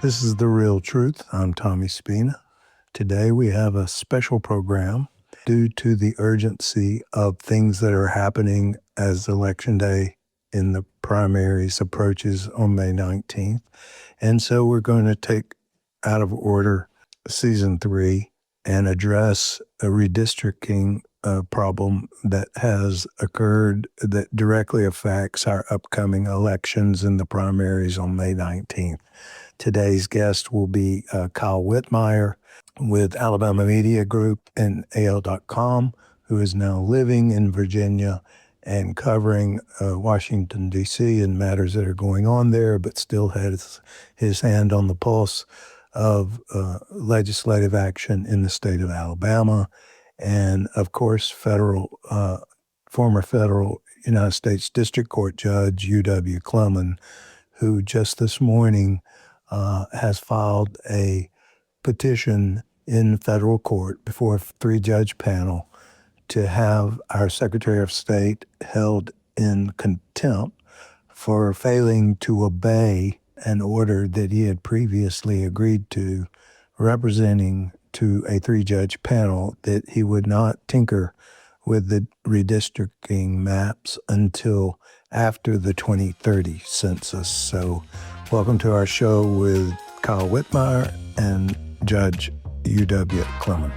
This is The Real Truth. I'm Tommy Spina. Today we have a special program due to the urgency of things that are happening as Election Day in the primaries approaches on May 19th. And so we're going to take out of order Season 3 and address a redistricting problem that has occurred that directly affects our upcoming elections in the primaries on May 19th. Today's guest will be Kyle Whitmire with Alabama Media Group and AL.com, who is now living in Virginia and covering Washington, D.C. and matters that are going on there, but still has his hand on the pulse of legislative action in the state of Alabama. And, of course, former federal United States District Court Judge U.W. Clemon, who just this morning has filed a petition in federal court before a three-judge panel to have our Secretary of State held in contempt for failing to obey an order that he had previously agreed to, representing to a three-judge panel that he would not tinker with the redistricting maps until after the 2030 census. So welcome to our show with Kyle Whitmire and Judge U.W. Clemon.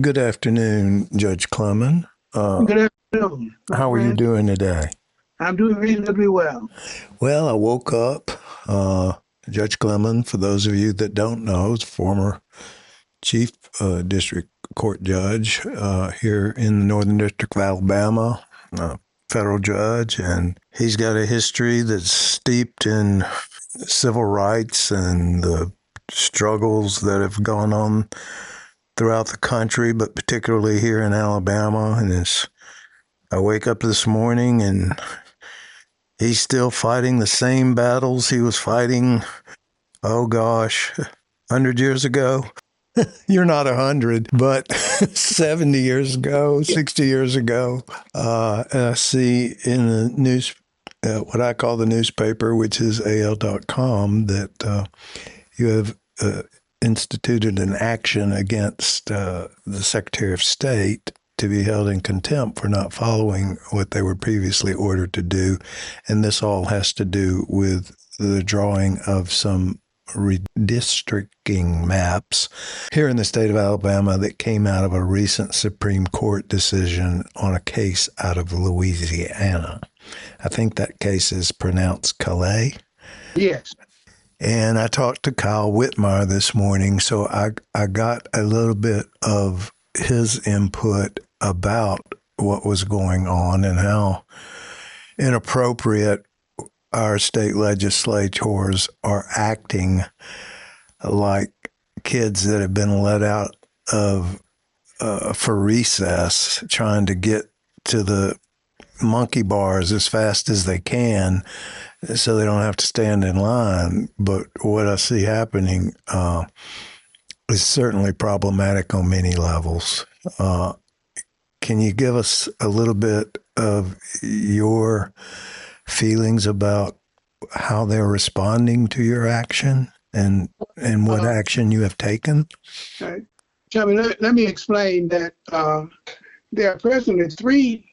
Good afternoon, Judge Clemon. Good afternoon. How are you doing today? I'm doing reasonably well. Well, I woke up. Judge Clemon, for those of you that don't know, is former chief district court judge here in the Northern District of Alabama, federal judge, and he's got a history that's steeped in civil rights and the struggles that have gone on throughout the country, but particularly here in Alabama. And I wake up this morning and he's still fighting the same battles he was fighting, 100 years ago. You're not 100, but 70 years ago, 60 years ago. I see in the news, what I call the newspaper, which is AL.com, that you have instituted an action against the Secretary of State to be held in contempt for not following what they were previously ordered to do. And this all has to do with the drawing of some redistricting maps here in the state of Alabama that came out of a recent Supreme Court decision on a case out of Louisiana. I think that case is pronounced Calais. Yes. And I talked to Kyle Whitmire this morning, so I got a little bit of his input about what was going on and how inappropriate our state legislators are acting like kids that have been let out of for recess, trying to get to the monkey bars as fast as they can so they don't have to stand in line. But what I see happening is certainly problematic on many levels. Can you give us a little bit of your feelings about how they're responding to your action and what action you have taken? Tommy, let me explain that there are presently 3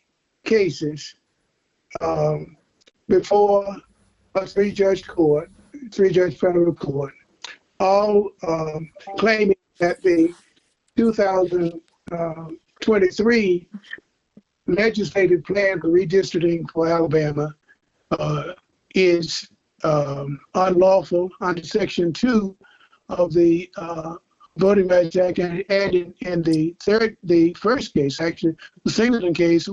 cases before a three-judge federal court, all claiming that the 2023 legislative plan for redistricting for Alabama is unlawful under Section 2 of the Voting Rights Act, and in the first case, actually, the Singleton case,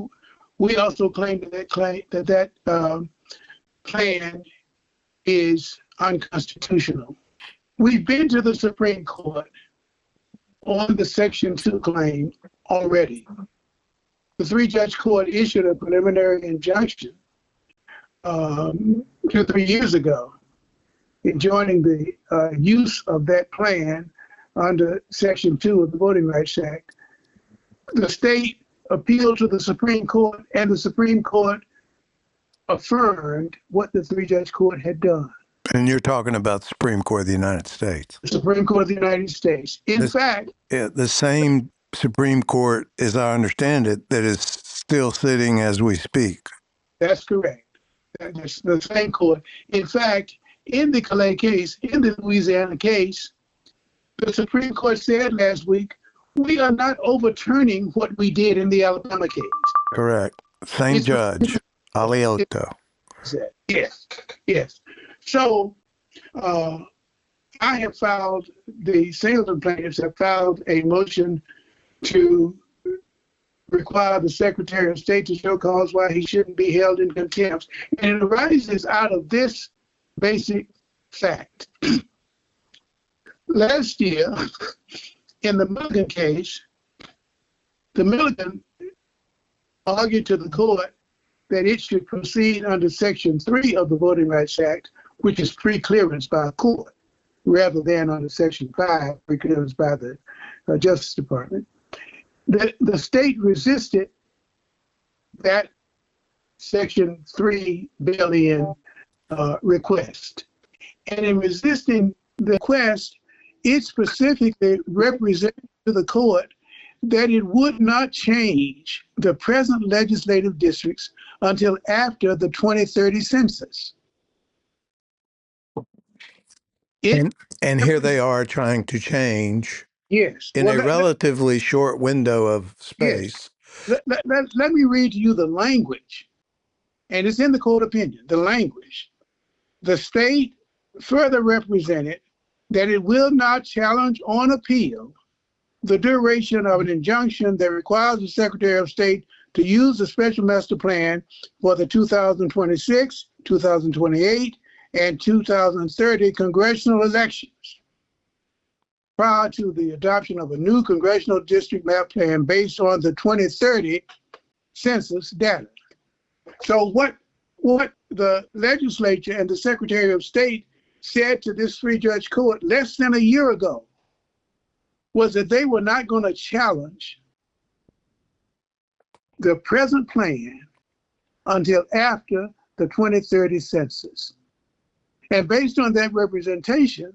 we also claim that plan is unconstitutional. We've been to the Supreme Court on the Section 2 claim already. The three-judge court issued a preliminary injunction 2 or 3 years ago, enjoining the use of that plan under Section 2 of the Voting Rights Act. The state appealed to the Supreme Court, and the Supreme Court affirmed what the three-judge court had done. And you're talking about the Supreme Court of the United States. The Supreme Court of the United States. In fact, the same Supreme Court, as I understand it, that is still sitting as we speak. that's correct. That's the same court. In fact, in the Calais case, in the Louisiana case, the Supreme Court said last week, we are not overturning what we did in the Alabama case. Correct. Same judge, Alioto. Yes, yes. So I have filed, the Singleton plaintiffs have filed a motion to require the Secretary of State to show cause why he shouldn't be held in contempt. And it arises out of this basic fact. Last year, in the Milligan case, the Milligan argued to the court that it should proceed under Section 3 of the Voting Rights Act, which is pre-clearance by a court, rather than under Section 5, pre-clearance by the Justice Department. The state resisted that Section 3 bail-in request. And in resisting the request, it specifically represented to the court that it would not change the present legislative districts until after the 2030 census. And here they are trying to change Yes. in a relatively short window of space. Yes. Let me read to you the language, and it's in the court opinion, the language. The state further represented that it will not challenge on appeal the duration of an injunction that requires the Secretary of State to use the special master plan for the 2026, 2028, and 2030 congressional elections prior to the adoption of a new congressional district map plan based on the 2030 census data. So what the legislature and the Secretary of State said to this three-judge court less than a year ago was that they were not going to challenge the present plan until after the 2030 census. And based on that representation,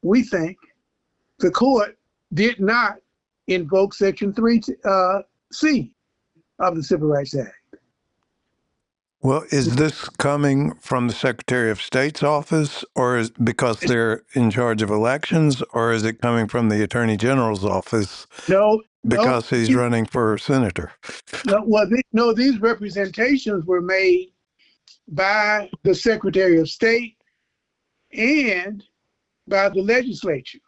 we think the court did not invoke Section 3C of the Civil Rights Act. Well, is this coming from the Secretary of State's office, or is because they're in charge of elections, or is it coming from the Attorney General's office? Because he's running for senator. These representations were made by the Secretary of State and by the legislature.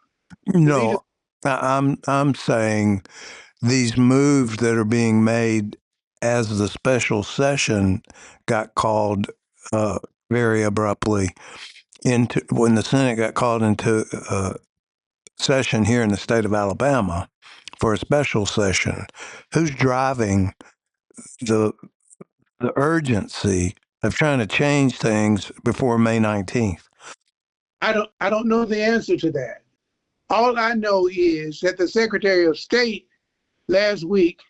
No, I'm saying these moves that are being made as the special session got called very abruptly into when the Senate got called into session here in the state of Alabama for a special session. Who's driving the urgency of trying to change things before May 19th? I don't know the answer to that. All I know is that the Secretary of State last week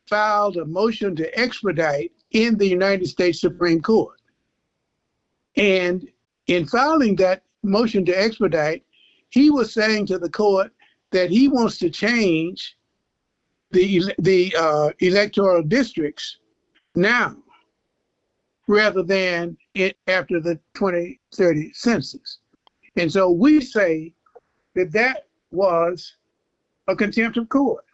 filed a motion to expedite in the United States Supreme Court. And in filing that motion to expedite, he was saying to the court that he wants to change the electoral districts now rather than after the 2030 census. And so we say that was a contempt of court,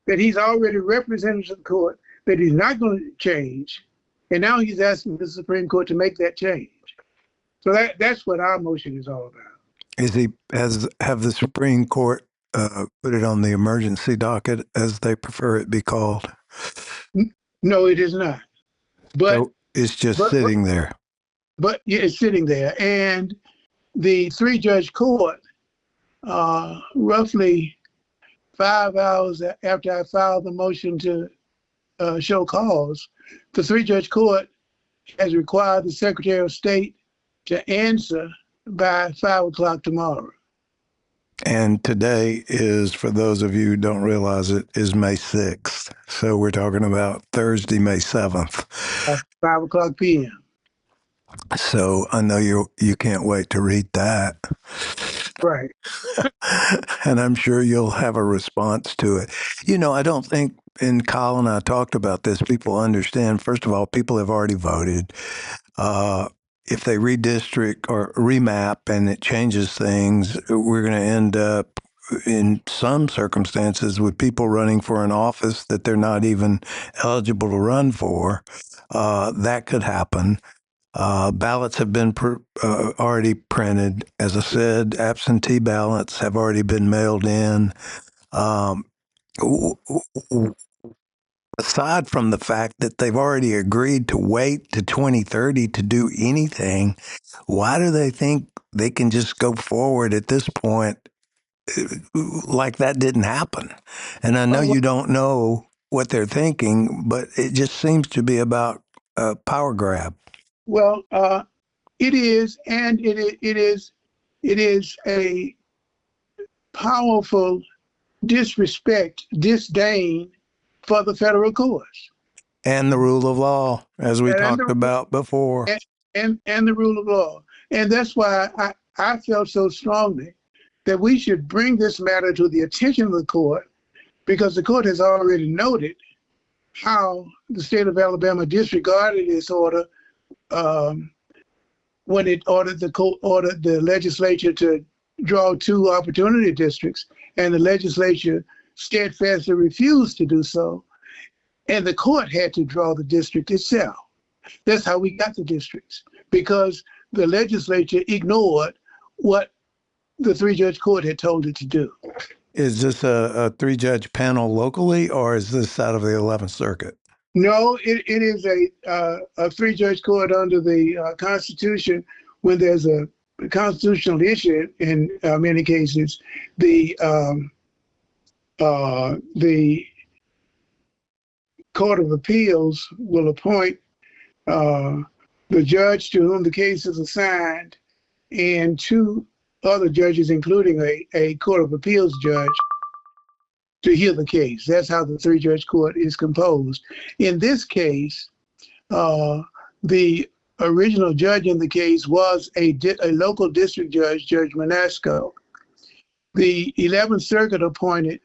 that he's already represented to the court that he's not going to change, and now he's asking the Supreme Court to make that change. So that's what our motion is all about. Have the Supreme Court put it on the emergency docket, as they prefer it be called? No, it is not. But so it's just sitting there. But yeah, it's sitting there, and the three-judge court, roughly 5 hours after I filed the motion to show cause, the three-judge court has required the Secretary of State to answer by 5 o'clock tomorrow. And today is, for those of you who don't realize it, is May 6th. So we're talking about Thursday, May 7th. 5 o'clock p.m. So I know you can't wait to read that. Right. And I'm sure you'll have a response to it. I don't think, and Kyle and I talked about this, people understand, first of all, people have already voted. If they redistrict or remap and it changes things, we're going to end up in some circumstances with people running for an office that they're not even eligible to run for. That could happen. Ballots have been already printed. As I said, absentee ballots have already been mailed in. Um, aside from the fact that they've already agreed to wait to 2030 to do anything, why do they think they can just go forward at this point like that didn't happen? And I know Oh, you don't know what they're thinking, but it just seems to be about a power grab. well, it is, and it is a powerful disrespect, disdain for the federal courts And the rule of law, as we and talked the about before. and the rule of law. And that's why I felt so strongly that we should bring this matter to the attention of the court, because the court has already noted how the state of Alabama disregarded its order when it ordered the legislature to draw 2 opportunity districts, and the legislature steadfastly refused to do so, and the court had to draw the district itself. That's how we got the districts, because the legislature ignored what the 3-judge court had told it to do. Is this a 3-judge panel locally, or is this out of the 11th Circuit? No, it is a 3-judge court under the Constitution. When there's a constitutional issue, in many cases, the Court of Appeals will appoint the judge to whom the case is assigned and 2 other judges, including a Court of Appeals judge, to hear the case. That's how the 3-judge court is composed. In this case, the original judge in the case was a local district judge, Judge Manasco. The 11th Circuit appointed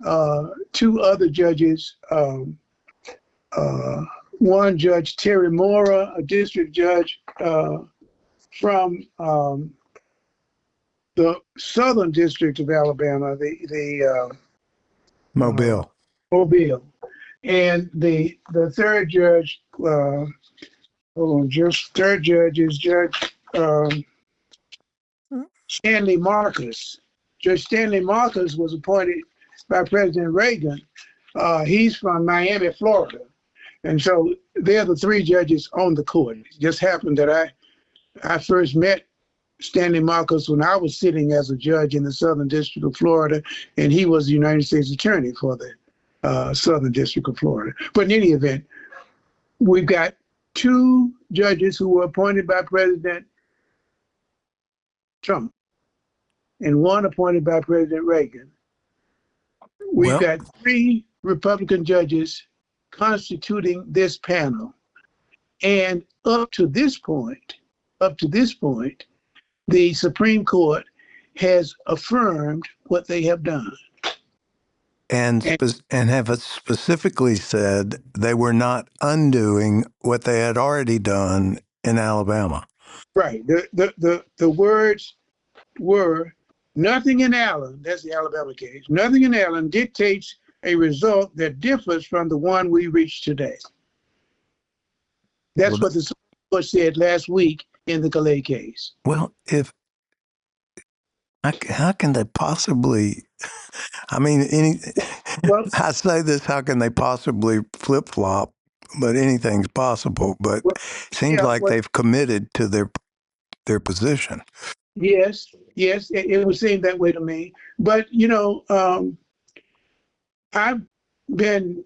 2 other judges, one Judge Terry Mora, a district judge from the Southern District of Alabama, the Mobile. Mobile, and the third judge. Third judge is Judge Stanley Marcus. Judge Stanley Marcus was appointed by President Reagan. He's from Miami, Florida. And so they're the 3 judges on the court. It just happened that I first met Stanley Marcus when I was sitting as a judge in the Southern District of Florida, and he was the United States Attorney for the Southern District of Florida. But in any event, we've got 2 judges who were appointed by President Trump and 1 appointed by President Reagan. We've got 3 Republican judges constituting this panel. And up to this point, the Supreme Court has affirmed what they have done. And have specifically said they were not undoing what they had already done in Alabama. Right. The words were, nothing in Allen, that's the Alabama case, nothing in Allen dictates a result that differs from the one we reached today. That's what the Supreme Court said last week in the Calais case. Well, how can they possibly, Well, I say this, how can they possibly flip-flop? But anything's possible. But it seems like they've committed to their position. Yes, it would seem that way to me. But, I've been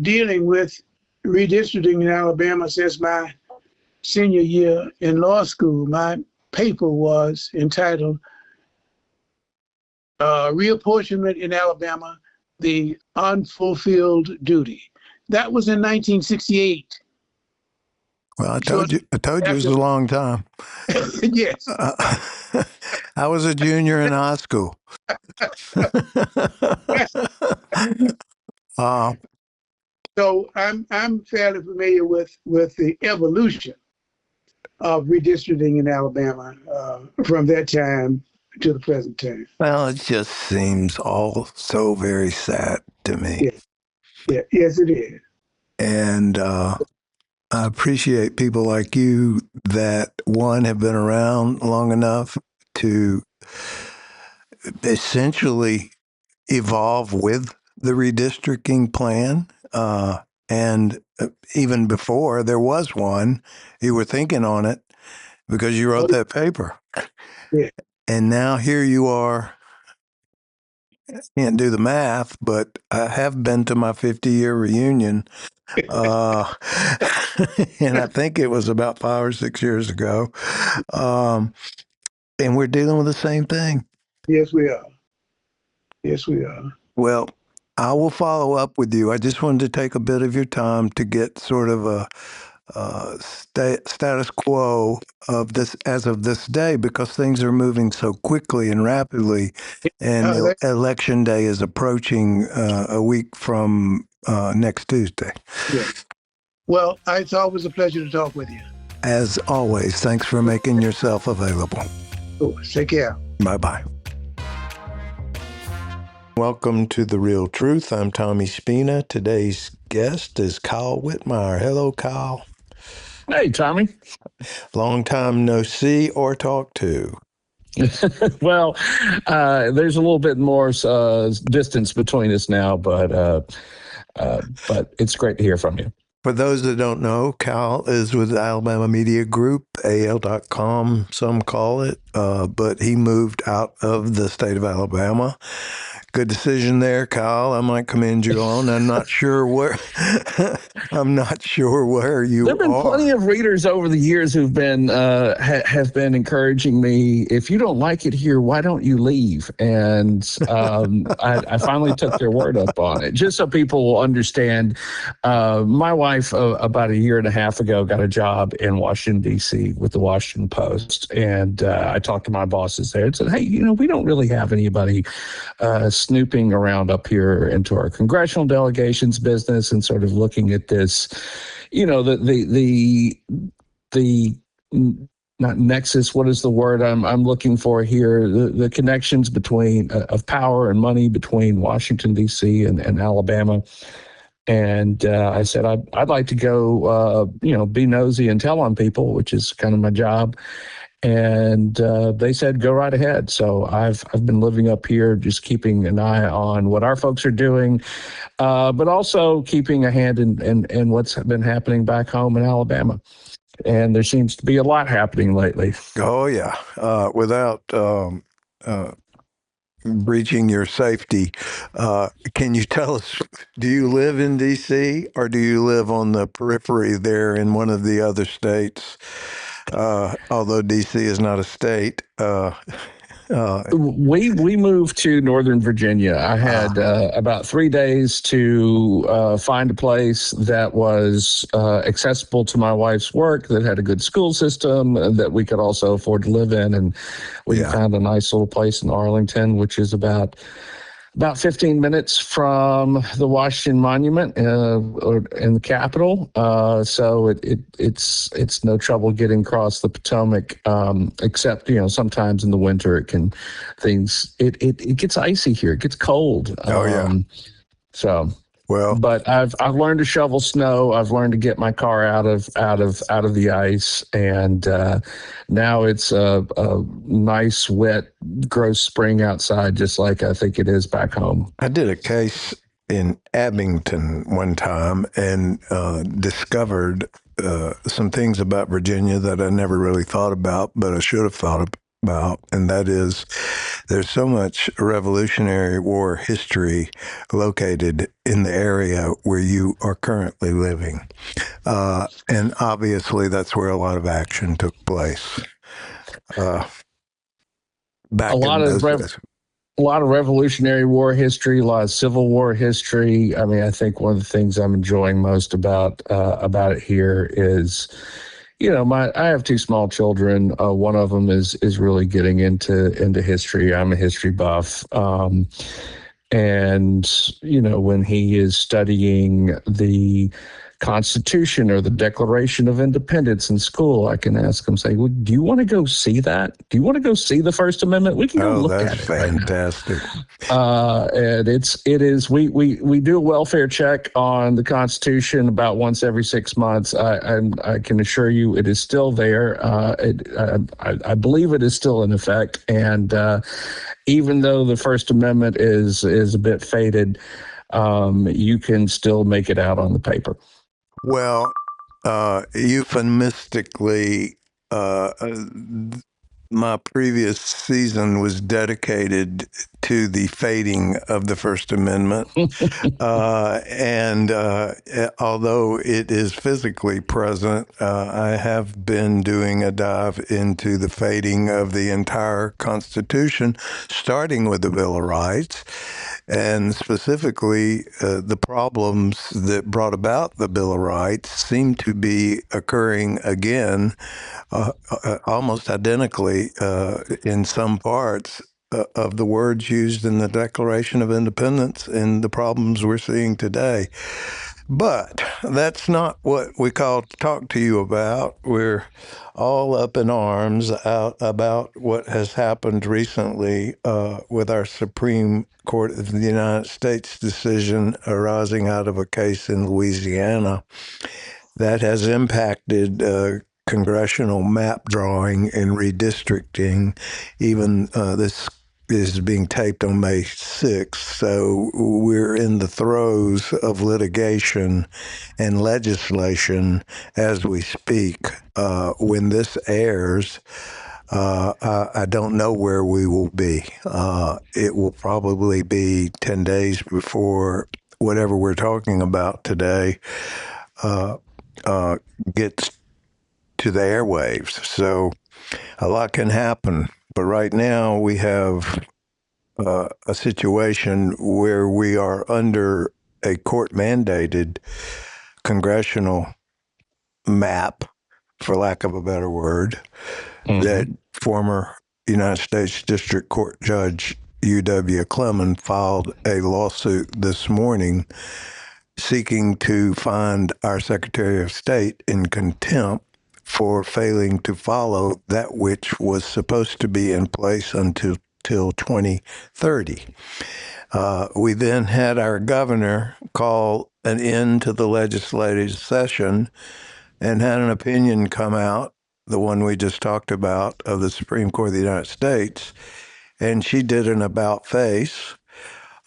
dealing with redistricting in Alabama since my senior year in law school. My paper was entitled Reapportionment in Alabama, the Unfulfilled Duty. That was in 1968. Well, Short I told you it was after, a long time. yes. Uh, I was a junior in high school. uh, So I'm fairly familiar with the evolution of redistricting in Alabama from that time to the present time. well, it just seems all so very sad to me. Yeah, yeah, yes, it is. And I appreciate people like you that, one, have been around long enough to essentially evolve with the redistricting plan. And even before there was one, you were thinking on it because you Oh, wrote that paper. yeah, And now here you are. Can't do the math, but I have been to my 50-year reunion. Uh, and I think it was about 5 or 6 years ago. Um, and we're dealing with the same thing. yes, we are. Yes, we are. Well, I will follow up with you. I just wanted to take a bit of your time to get sort of a status quo of this as of this day, because things are moving so quickly and rapidly, and Uh, that, election day is approaching a week from next Tuesday. yeah. Well, it's always a pleasure to talk with you. As always, thanks for making yourself available. Oh, take care. Bye bye. Welcome to The Real Truth. I'm Tommy Spina. Today's guest is Kyle Whitmire. Hello, Kyle. Hey, Tommy. Long time no see or talk to. Well, there's a little bit more distance between us now, but it's great to hear from you. For those that don't know, Kyle is with the Alabama Media Group, AL.com, some call it, but he moved out of the state of Alabama. Good decision there, Kyle. I might commend you on. I'm not sure where I'm not sure where you There've been are. plenty of readers over the years who've been have been encouraging me. If you don't like it here, why don't you leave? And I finally took their word up on it, just so people will understand. My wife, about a year and a half ago, got a job in Washington D.C. with the Washington Post, and I talked to my bosses there and said, "Hey, we don't really have anybody snooping around up here into our congressional delegations business and sort of looking at this, the not nexus. What is the word I'm looking for here? The connections between of power and money between Washington D.C. and Alabama." And I said, I'd like to go, be nosy and tell on people, which is kind of my job. And they said, go right ahead. So I've been living up here, just keeping an eye on what our folks are doing, but also keeping a hand in what's been happening back home in Alabama. And there seems to be a lot happening lately. Oh, yeah. Without breaching your safety, can you tell us, do you live in D.C. or do you live on the periphery there in one of the other states? Although D.C. is not a state. We moved to Northern Virginia. I had about 3 days to find a place that was accessible to my wife's work, that had a good school system, that we could also afford to live in. And we found a nice little place in Arlington, which is about 15 minutes from the Washington Monument in the Capitol. So it's no trouble getting across the Potomac, except, sometimes in the winter it gets icy here. It gets cold. So, well, but I've learned to shovel snow. I've learned to get my car out of the ice, and now it's a nice, wet, gross spring outside, just like I think it is back home. I did a case in Abington one time and discovered some things about Virginia that I never really thought about, but I should have thought about, and that is there's so much Revolutionary War history located in the area where you are currently living. And obviously that's where a lot of action took place back A lot in of those days. a lot of Revolutionary War history, a lot of Civil War history. I mean, I think one of the things I'm enjoying most about it here is, I have two small children. One of them is really getting into history. I'm a history buff. And, when he is studying the Constitution or the Declaration of Independence in school, I can ask him, say, well, do you want to go see that? Do you want to go see the First Amendment? We can go look at it. That's fantastic. And it is, we do a welfare check on the Constitution about once every 6 months. I can assure you it is still there. I believe it is still in effect. And even though the First Amendment is a bit faded, you can still make it out on the paper. Well, euphemistically, my previous season was dedicated to the fading of the First Amendment. And although it is physically present, I have been doing a dive into the fading of the entire Constitution, starting with the Bill of Rights, and specifically the problems that brought about the Bill of Rights seem to be occurring again, almost identically in some parts of the words used in the Declaration of Independence and the problems we're seeing today. But that's not what we called to talk to you about. We're all up in arms about what has happened recently with our Supreme Court of the United States decision arising out of a case in Louisiana that has impacted congressional map drawing and redistricting. Even this is being taped on May 6th, so we're in the throes of litigation and legislation as we speak. When this airs, I don't know where we will be. It will probably be 10 days before whatever we're talking about today gets to the airwaves. So a lot can happen. But right now we have a situation where we are under a court-mandated congressional map, for lack of a better word, that former United States District Court Judge U.W. Clemon filed a lawsuit this morning seeking to find our Secretary of State in contempt for failing to follow that which was supposed to be in place until 2030. We then had our governor call an end to the legislative session and had an opinion come out, the one we just talked about, of the Supreme Court of the United States. And she did an about face,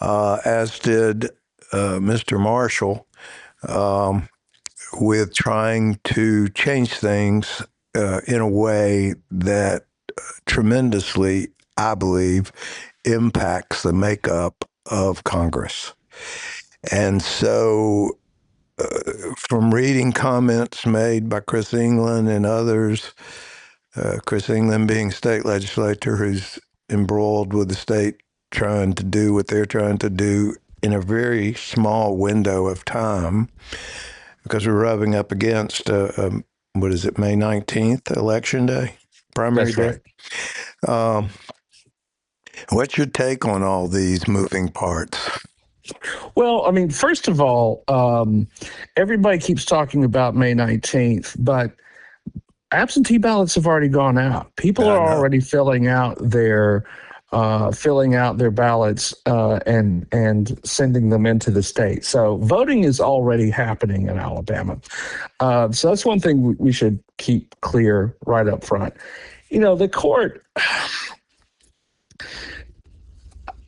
as did Mr. Marshall, with trying to change things in a way that tremendously, I believe, impacts the makeup of Congress. And so from reading comments made by Chris England and others, Chris England being state legislator who's embroiled with the state trying to do what they're trying to do in a very small window of time, because we're rubbing up against, what is it, May 19th, Election Day? Primary That's day? right. What's your take on all these moving parts? Well, I mean, first of all, everybody keeps talking about May 19th, but absentee ballots have already gone out. People are already filling out their ballots and sending them into the state. So voting is already happening in Alabama. So that's one thing we should keep clear right up front. The court,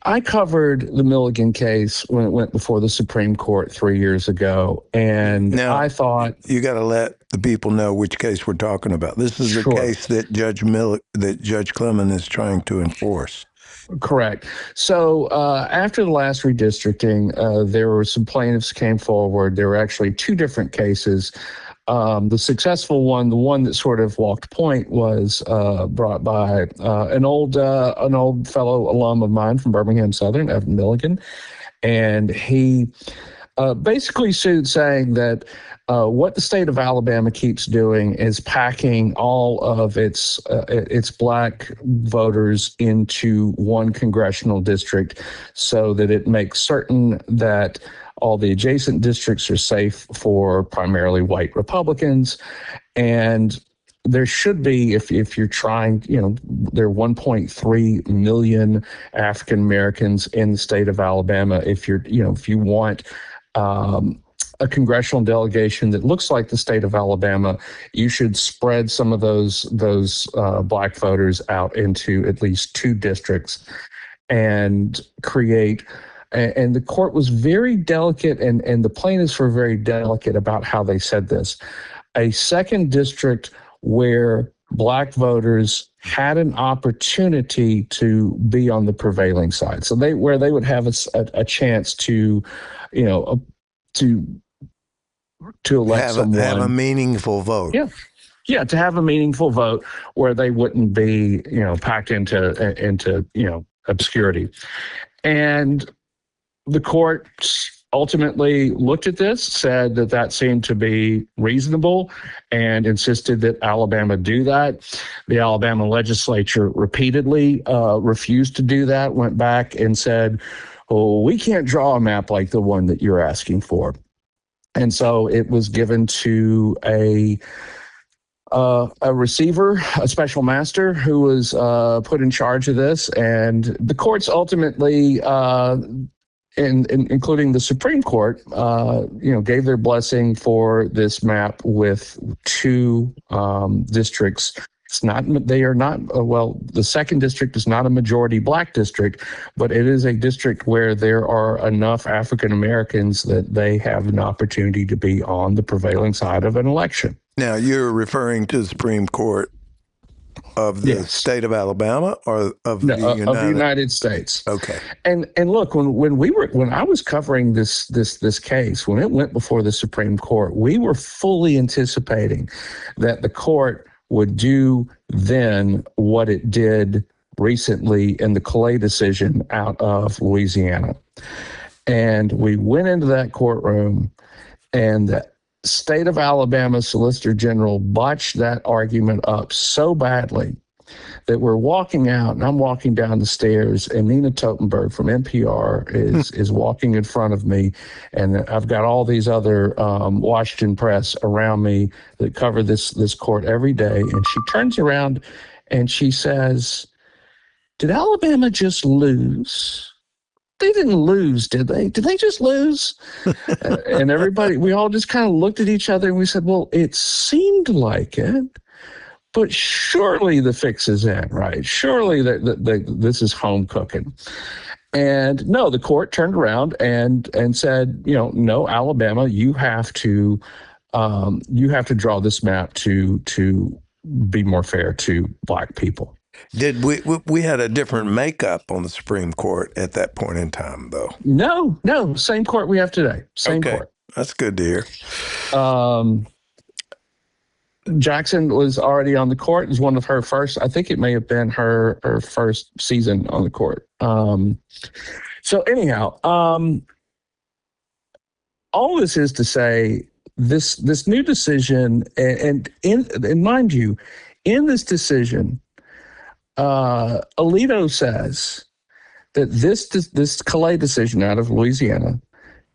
I covered the Milligan case when it went before the Supreme Court 3 years ago, and now, I thought you got to let the people know which case we're talking about. This is the case that Judge Clemon is trying to enforce. Correct. So after the last redistricting, there were some plaintiffs came forward. There were actually two different cases. The successful one, the one that sort of walked point, was brought by an old fellow alum of mine from Birmingham Southern, Evan Milligan, and he basically sued, saying that what the state of Alabama keeps doing is packing all of its black voters into one congressional district, so that it makes certain that all the adjacent districts are safe for primarily white Republicans. And there should be, if you're trying, there are 1.3 million African Americans in the state of Alabama. If you want a congressional delegation that looks like the state of Alabama, you should spread some of those black voters out into at least 2 districts and create. And the court was very delicate, and the plaintiffs were very delicate about how they said this. A second district where black voters had an opportunity to be on the prevailing side. So where they would have a chance to, to elect someone. Have a meaningful vote. Yeah. Yeah, to have a meaningful vote where they wouldn't be, packed into obscurity. And the court ultimately looked at this, said that seemed to be reasonable, and insisted that Alabama do that. The Alabama legislature repeatedly refused to do that, went back and said, oh, we can't draw a map like the one that you're asking for. And so it was given to a receiver, a special master, who was put in charge of this. And the courts ultimately, including the Supreme Court, gave their blessing for this map with 2 districts. The second district is not a majority black district, but it is a district where there are enough African Americans that they have an opportunity to be on the prevailing side of an election. Now, you're referring to the Supreme Court of the state of Alabama, or of the United States. Okay. And look, when I was covering this case, when it went before the Supreme Court, we were fully anticipating that the court would do then what it did recently in the Calais decision out of Louisiana. And we went into that courtroom, and the state of Alabama Solicitor General botched that argument up so badly that we're walking out, and I'm walking down the stairs, and Nina Totenberg from NPR is walking in front of me, and I've got all these other Washington press around me that cover this court every day, and she turns around and she says, "Did Alabama just lose?" They didn't lose, did they? Did they just lose? And everybody, we all just kind of looked at each other and we said, well, it seemed like it, but surely the fix is in, right? Surely this is home cooking. And no, the court turned around and said, no, Alabama, you have to draw this map to be more fair to black people. Did we had a different makeup on the Supreme Court at that point in time, though? No, same court we have today. Same court. That's good to hear. Jackson was already on the court. It was one of her first, I think it may have been her first season on the court. So anyhow, all this is to say, this new decision, and mind you, in this decision, Alito says that this Calais decision out of Louisiana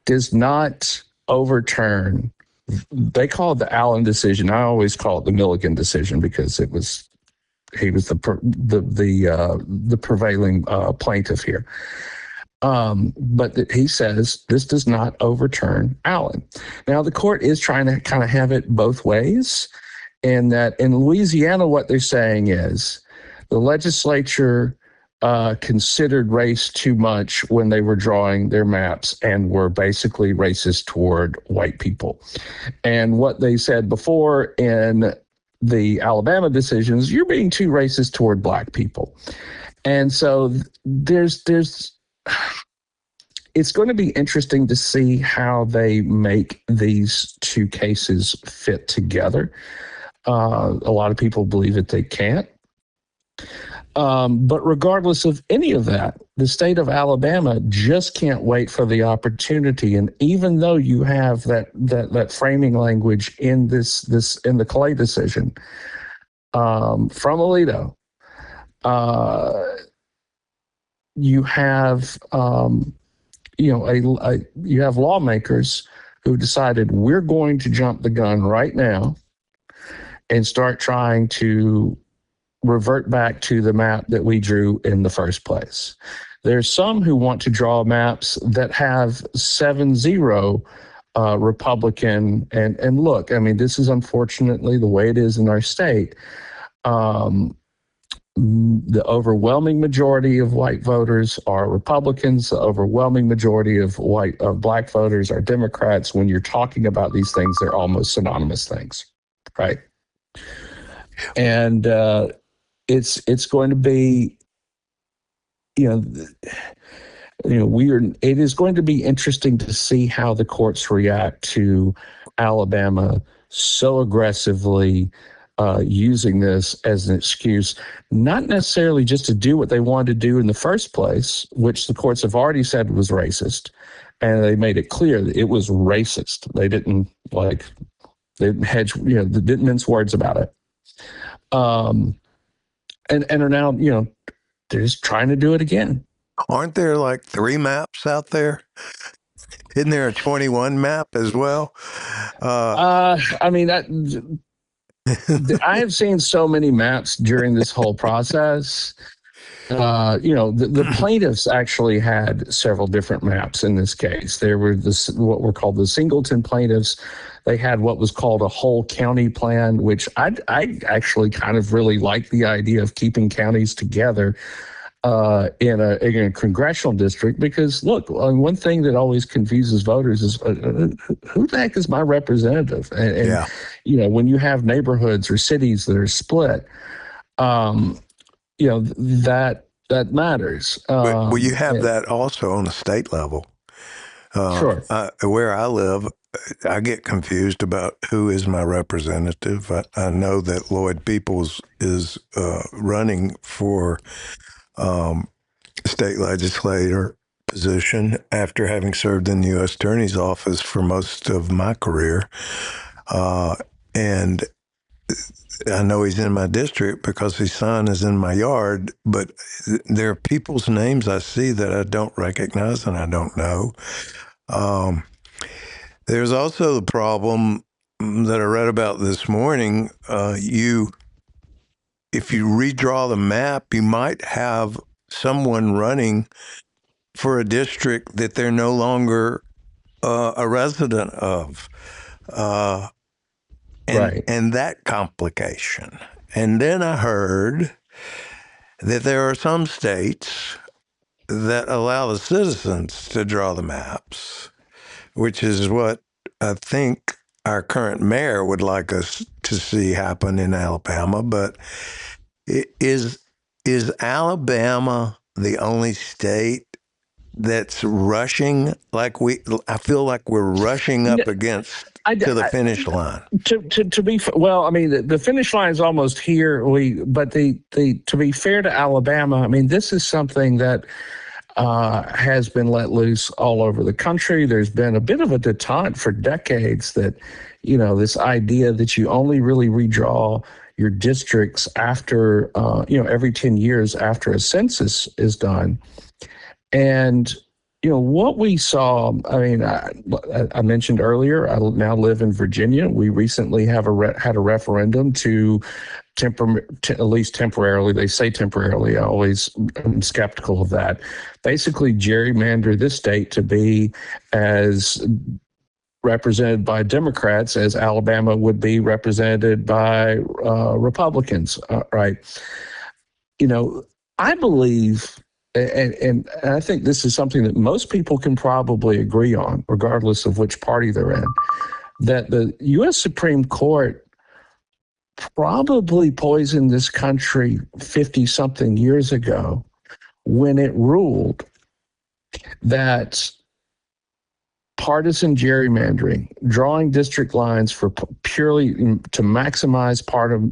does not overturn. They call it the Allen decision. I always call it the Milligan decision because he was the prevailing plaintiff here. But he says this does not overturn Allen. Now the court is trying to kind of have it both ways, and that in Louisiana, what they're saying is the legislature considered race too much when they were drawing their maps and were basically racist toward white people. And what they said before in the Alabama decisions, you're being too racist toward black people. And so there's it's going to be interesting to see how they make these two cases fit together. A lot of people believe that they can't. But regardless of any of that, the state of Alabama just can't wait for the opportunity. And even though you have that framing language in this in the Clay decision from Alito, you have you have lawmakers who decided we're going to jump the gun right now and start trying to revert back to the map that we drew in the first place. There's some who want to draw maps that have 7-0 Republican. And look, I mean, this is unfortunately the way it is in our state. The overwhelming majority of white voters are Republicans. The overwhelming majority of black voters are Democrats. When you're talking about these things, they're almost synonymous things, right? And it's going to be, it is going to be interesting to see how the courts react to Alabama so aggressively using this as an excuse, not necessarily just to do what they wanted to do in the first place, which the courts have already said was racist, and they made it clear that it was racist. They didn't hedge, they didn't mince words about it. And are now, they're just trying to do it again. Aren't there like 3 maps out there? Isn't there a 21 map as well? I mean, I have seen so many maps during this whole process. The plaintiffs actually had several different maps in this case. There were what were called the Singleton plaintiffs. They had what was called a whole county plan, which I actually kind of really like the idea of keeping counties together in a congressional district, because look, one thing that always confuses voters is who the heck is my representative? And when you have neighborhoods or cities that are split, that matters. Well, you have that also on the state level. Sure. Where I live, I get confused about who is my representative. I know that Lloyd Peoples is running for state legislator position after having served in the U.S. Attorney's Office for most of my career. And I know he's in my district because his son is in my yard, but there are people's names I see that I don't recognize and I don't know. There's also the problem that I read about this morning. If you redraw the map, you might have someone running for a district that they're no longer a resident of. And that complication. And then I heard that there are some states that allow the citizens to draw the maps, which is what I think our current mayor would like us to see happen in Alabama. But is Alabama the only state that's rushing I feel like we're rushing up against to the finish line? To be well, I mean, the finish line is almost here. But to be fair to Alabama, I mean, this is something that has been let loose all over the country. There's been a bit of a detente for decades that, this idea that you only really redraw your districts after, every 10 years after a census is done. And, what we saw, I mean, I mentioned earlier, I now live in Virginia. We recently had a referendum to at least temporarily, they say temporarily, I always am skeptical of that, basically gerrymander this state to be as represented by Democrats as Alabama would be represented by Republicans, right? I believe, and I think this is something that most people can probably agree on, regardless of which party they're in, that the U.S. Supreme Court probably poisoned this country 50-something years ago when it ruled that partisan gerrymandering, drawing district lines for purely to maximize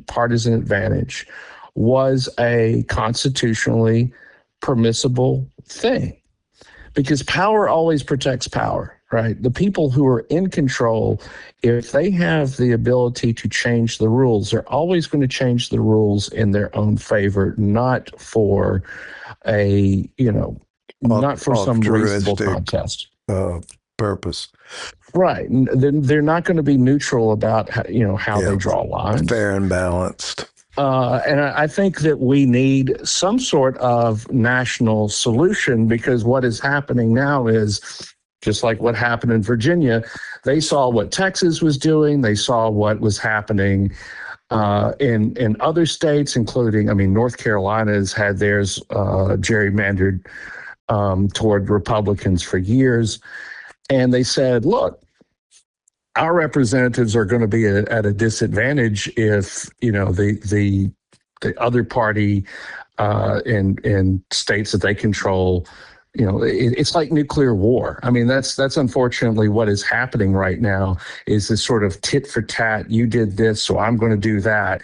partisan advantage, was a constitutionally permissible thing, because power always protects power, right? The people who are in control, if they have the ability to change the rules, they're always going to change the rules in their own favor, not for not for some reasonable contest. Purpose. Right. They're not going to be neutral about how they draw lines. Fair and balanced. And I think that we need some sort of national solution, because what is happening now is just like what happened in Virginia. They saw what Texas was doing. They saw what was happening in other states, including, North Carolina has had theirs gerrymandered toward Republicans for years. And they said, look, our representatives are going to be at a disadvantage if, the other party in states that they control, it's like nuclear war. That's unfortunately what is happening right now, is this sort of tit for tat. You did this, so I'm going to do that.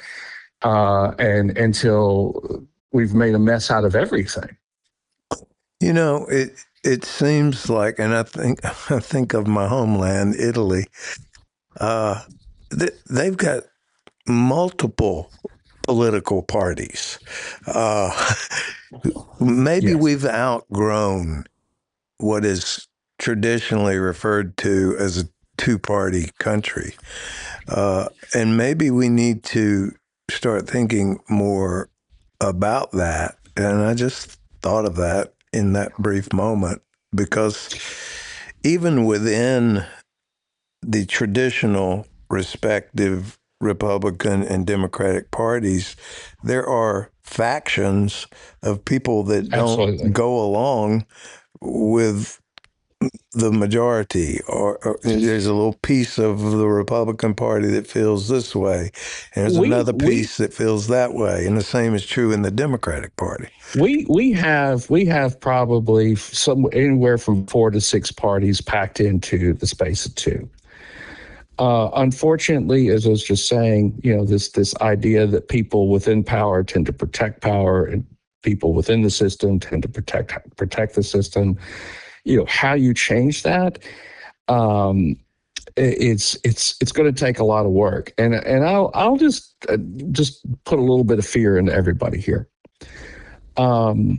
And until we've made a mess out of everything. It seems like, and I think of my homeland, Italy. They've got multiple political parties. Maybe Yes. we've outgrown what is traditionally referred to as a two-party country. And maybe we need to start thinking more about that. And I just thought of that in that brief moment, because even within the traditional respective Republican and Democratic parties, there are factions of people that Absolutely. don't go along with the majority, or there's a little piece of the Republican Party that feels this way, and there's another piece that feels that way, and the same is true in the Democratic Party. We have probably anywhere from 4 to 6 parties packed into the space of 2. Unfortunately, as I was just saying, this idea that people within power tend to protect power, and people within the system tend to protect the system. How you change that, it's going to take a lot of work, and I'll just put a little bit of fear into everybody here. I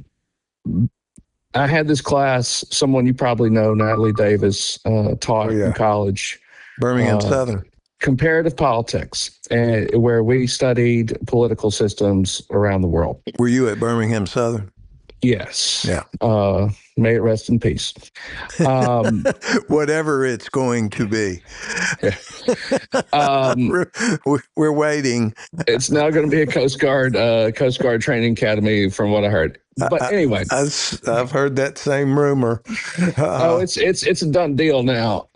had this class, someone you probably know, Natalie Davis, taught in college. Birmingham Southern. Comparative politics, where we studied political systems around the world. Were you at Birmingham Southern? Yes. Yeah. May it rest in peace. Whatever it's going to be. We're waiting. It's now going to be a Coast Guard training academy, from what I heard. But anyway, I've heard that same rumor. It's a done deal now.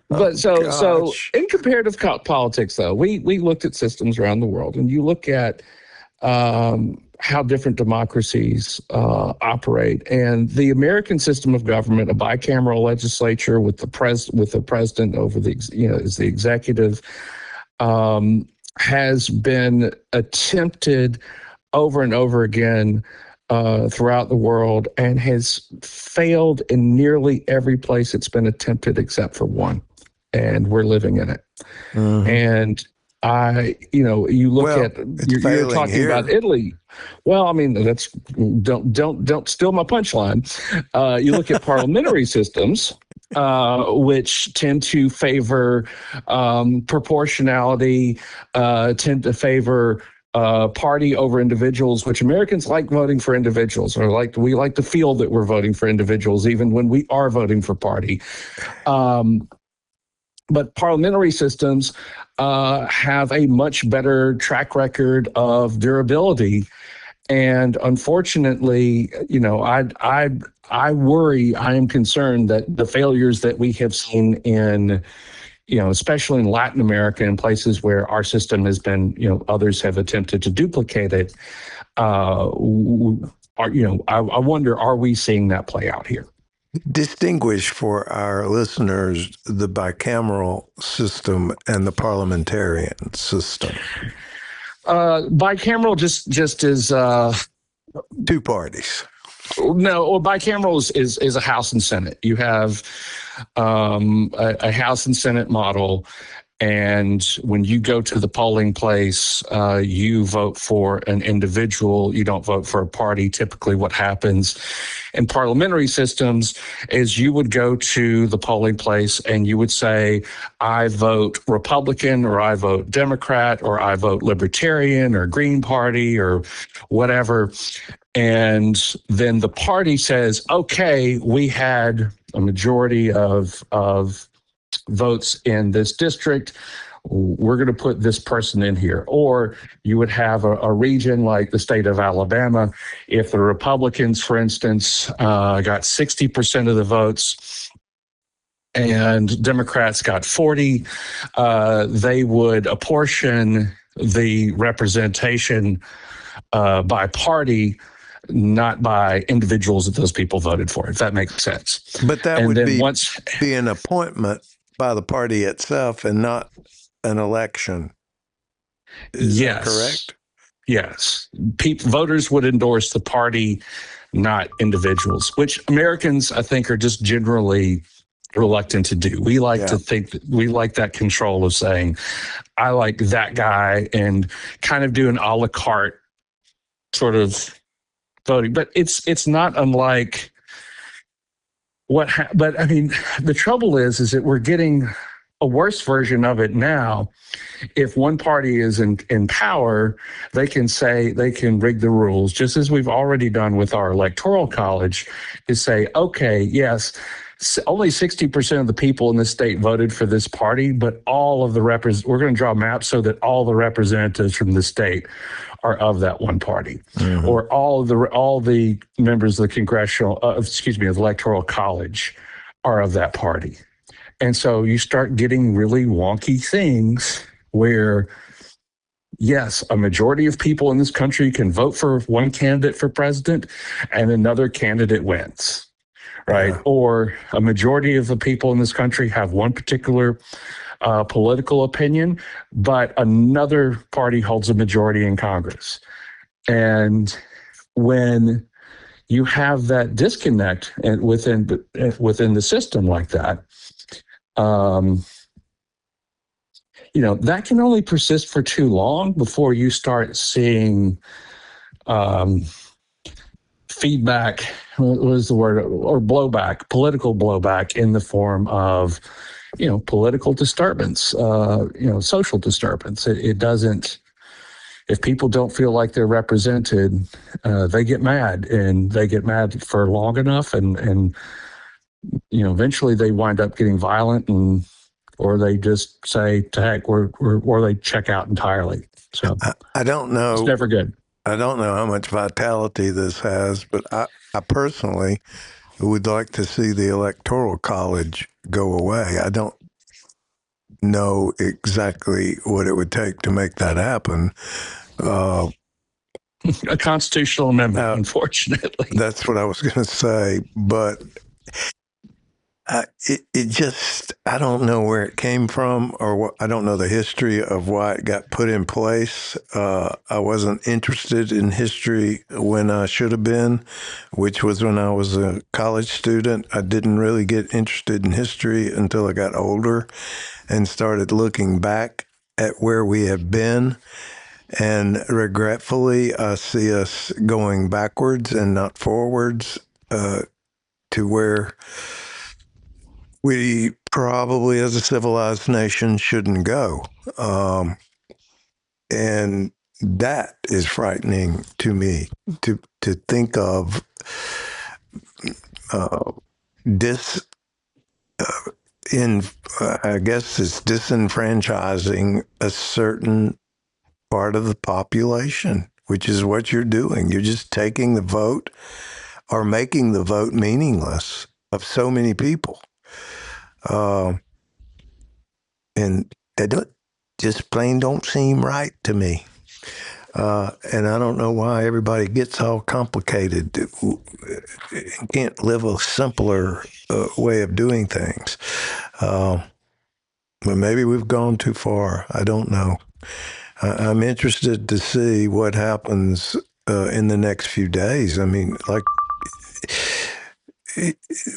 But so in comparative politics, though, we looked at systems around the world, and you look at how different democracies operate, and the American system of government, a bicameral legislature with the president over is the executive, has been attempted over and over again throughout the world, and has failed in nearly every place it's been attempted except for one, and we're living in it. Mm-hmm. And you look at you're talking here about Italy. Well, that's don't steal my punchline. You look at parliamentary systems, which tend to favor proportionality, tend to favor party over individuals, which Americans like voting for individuals, or we like to feel that we're voting for individuals, even when we are voting for party. But parliamentary systems have a much better track record of durability. And unfortunately, I worry, I am concerned that the failures that we have seen in, especially in Latin America and places where our system has been, others have attempted to duplicate it. I wonder, are we seeing that play out here? Distinguish for our listeners the bicameral system and the parliamentarian system. Bicameral just is Two parties. no, well, bicameral is a House and Senate. You have a House and Senate model, and when you go to the polling place, you vote for an individual. You don't vote for a party. Typically, what happens in parliamentary systems is you would go to the polling place and you would say, I vote Republican, or I vote Democrat, or I vote Libertarian or Green Party or whatever. And then the party says, okay, we had a majority of votes in this district. We're going to put this person in here. Or you would have a region like the state of Alabama. If the Republicans, for instance, got 60% of the votes and Democrats got 40, they would apportion the representation by party, not by individuals that those people voted for, if that makes sense. But that And would then once be an appointment by the party itself and not an election. Is that correct? Yes. Voters would endorse the party, not individuals, which Americans, I think, are just generally reluctant to do. We like to think that we like that control of saying, I like that guy, and kind of do an a la carte sort of voting. But it's not unlike but I mean, the trouble is that we're getting a worse version of it now. If one party is in power, they can rig the rules, just as we've already done with our electoral college, to say, okay, yes, only 60% of the people in the state voted for this party, but all of the we're going to draw maps so that all the representatives from the state are of that one party, or all the members of the congressional, the electoral college are of that party. And so you start getting really wonky things where, yes, a majority of people in this country can vote for one candidate for president and another candidate wins, right? Yeah. Or a majority of the people in this country have one particular political opinion, but another party holds a majority in Congress. And when you have that disconnect within the system like that, that can only persist for too long before you start seeing feedback, what was the word, or blowback, political blowback in the form of, political disturbance, social disturbance. It doesn't, if people don't feel like they're represented, they get mad, and they get mad for long enough, and eventually they wind up getting violent, or they just say, to heck, or they check out entirely. So I don't know. It's never good. I don't know how much vitality this has, but I personally would like to see the Electoral College go away. I don't know exactly what it would take to make that happen. A constitutional amendment, unfortunately. That's what I was going to say, but it just, I don't know where it came from, or I don't know the history of why it got put in place. I wasn't interested in history when I should have been, which was when I was a college student. I didn't really get interested in history until I got older and started looking back at where we have been. And regretfully, I see us going backwards and not forwards to where we probably, as a civilized nation, shouldn't go. And that is frightening to me, to think of I guess it's disenfranchising a certain part of the population, which is what you're doing. You're just taking the vote or making the vote meaningless of so many people. And that just plain don't seem right to me. And I don't know why everybody gets all complicated. Can't live a simpler way of doing things. But maybe we've gone too far. I don't know. I'm interested to see what happens in the next few days. I mean, like,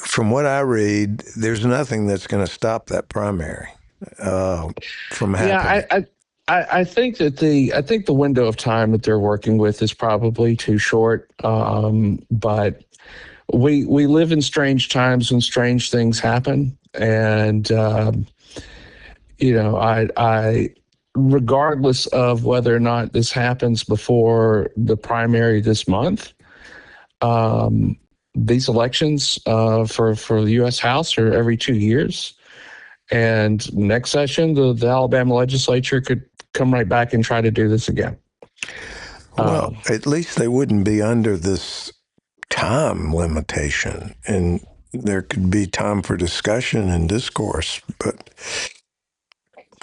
from what I read, there's nothing that's going to stop that primary from happening. Yeah, I think that the window of time that they're working with is probably too short. But we live in strange times when strange things happen, and I regardless of whether or not this happens before the primary this month, these elections for the U.S. House are every 2 years. And next session, the Alabama legislature could come right back and try to do this again. Well, at least they wouldn't be under this time limitation, and there could be time for discussion and discourse. But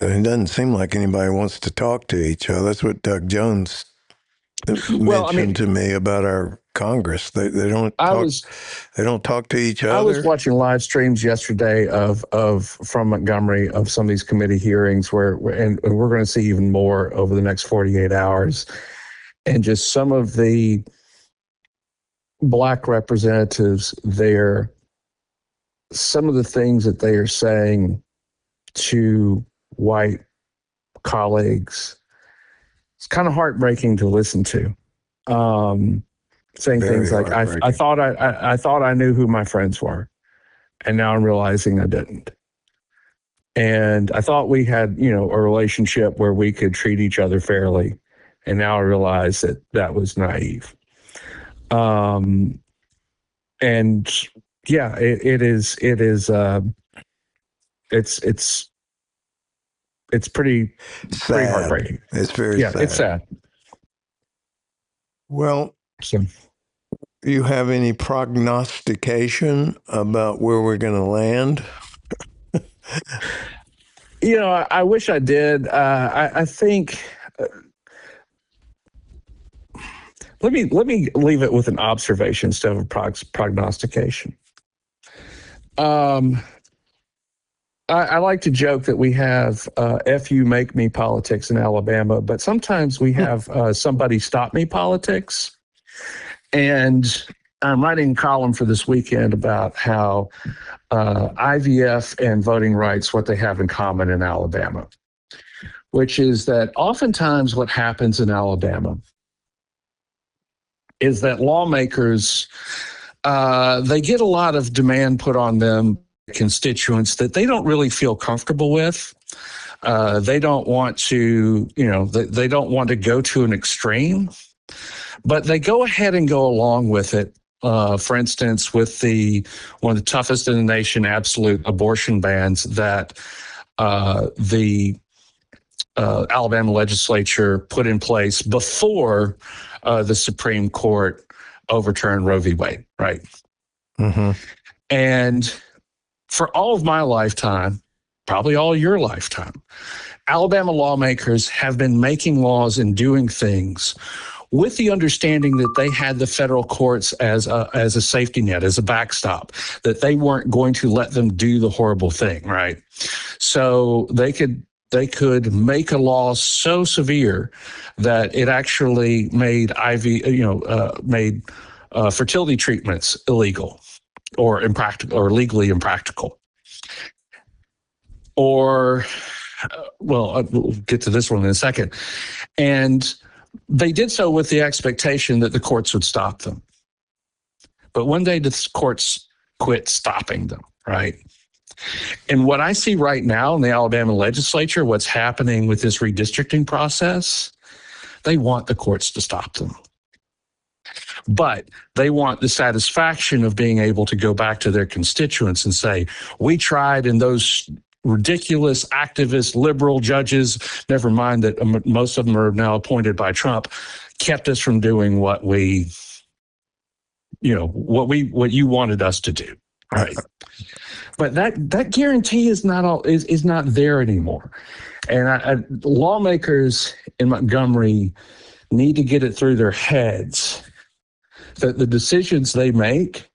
it doesn't seem like anybody wants to talk to each other. That's what Doug Jones mentioned to me about our Congress. They don't talk. They don't talk to each other. I was watching live streams yesterday from Montgomery of some of these committee hearings and we're going to see even more over the next 48 hours, and just some of the Black representatives there, some of the things that they are saying to white colleagues, it's kind of heartbreaking to listen to. Saying Very things like, I thought I knew who my friends were, and now I'm realizing I didn't. And I thought we had, a relationship where we could treat each other fairly, and now I realize that was naive. And yeah, it's pretty heartbreaking. It's very sad. It's sad. Well, so, you have any prognostication about where we're going to land? I wish I did. I think. Let me leave it with an observation instead of a prognostication. I like to joke that we have "F you make me" politics in Alabama, but sometimes we have somebody stop me politics. And I'm writing a column for this weekend about how IVF and voting rights, what they have in common in Alabama, which is that oftentimes what happens in Alabama is that lawmakers, they get a lot of demand put on them, constituents that they don't really feel comfortable with. They don't want to, they don't want to go to an extreme, but they go ahead and go along with it. For instance, with one of the toughest in the nation, absolute abortion bans that the Alabama legislature put in place before the Supreme Court overturned Roe v. Wade, right? Mm-hmm. And for all of my lifetime, probably all your lifetime, Alabama lawmakers have been making laws and doing things with the understanding that they had the federal courts as a safety net, as a backstop, that they weren't going to let them do the horrible thing, right? So they could make a law so severe that it actually made fertility treatments illegal or impractical or legally impractical. Or, we'll get to this one in a second. And they did so with the expectation that the courts would stop them. But one day the courts quit stopping them, right? And what I see right now in the Alabama legislature, what's happening with this redistricting process, they want the courts to stop them. But they want the satisfaction of being able to go back to their constituents and say, we tried, and those ridiculous activist liberal judges, never mind that most of them are now appointed by Trump, kept us from doing what you wanted us to do, right? But that guarantee is not there anymore. And lawmakers in Montgomery, need to get it through their heads that the decisions they make,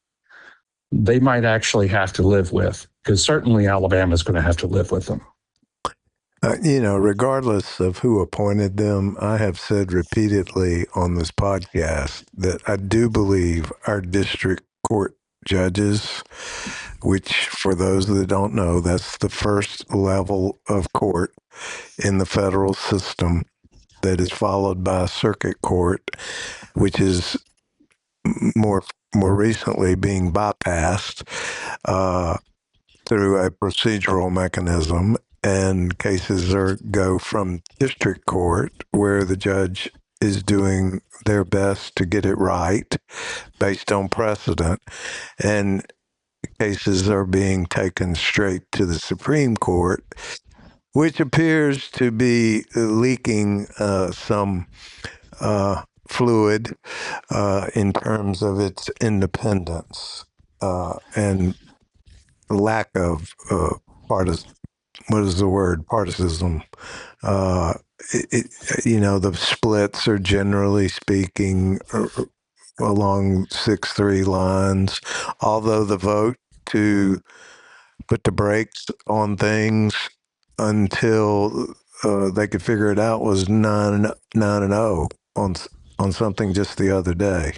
they might actually have to live with, because certainly Alabama is going to have to live with them. Regardless of who appointed them, I have said repeatedly on this podcast that I do believe our district court judges, which for those that don't know, that's the first level of court in the federal system that is followed by a circuit court, which is more recently being bypassed through a procedural mechanism, and cases go from district court, where the judge is doing their best to get it right based on precedent, and cases are being taken straight to the Supreme Court, which appears to be leaking some fluid in terms of its independence and lack of partisanship. The splits are generally speaking along 6-3 lines, although the vote to put the brakes on things until they could figure it out was 9-0 on something just the other day.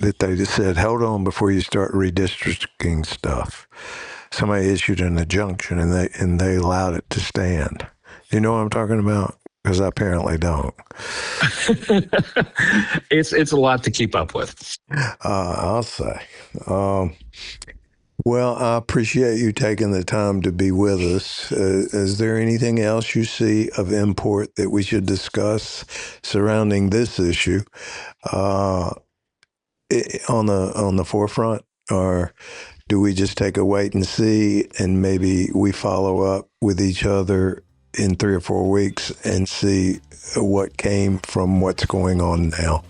That they just said, hold on before you start redistricting stuff. Somebody issued an injunction and they allowed it to stand. You know what I'm talking about? Because I apparently don't. It's a lot to keep up with. I'll say. Well, I appreciate you taking the time to be with us. Is there anything else you see of import that we should discuss surrounding this issue on the forefront, or do we just take a wait and see, and maybe we follow up with each other in 3 or 4 weeks and see what came from what's going on now?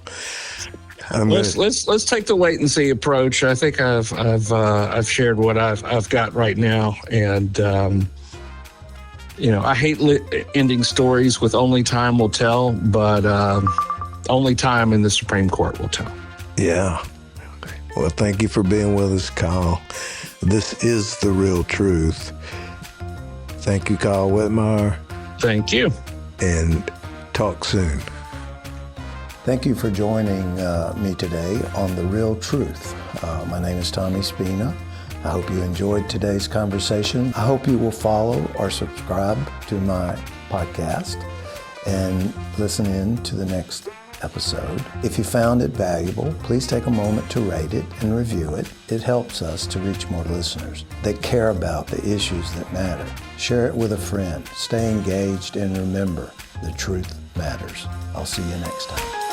Let's take the wait and see approach. I think I've shared what I've got right now, and I hate ending stories with only time will tell, but only time in the Supreme Court will tell. Yeah. Well, thank you for being with us, Kyle. This is The Real Truth. Thank you, Kyle Whitmire. Thank you. And talk soon. Thank you for joining me today on The Real Truth. My name is Tommy Spina. I hope you enjoyed today's conversation. I hope you will follow or subscribe to my podcast and listen in to the next episode. If you found it valuable, please take a moment to rate it and review it. It helps us to reach more listeners that care about the issues that matter. Share it with a friend. Stay engaged, and remember, the truth matters. I'll see you next time.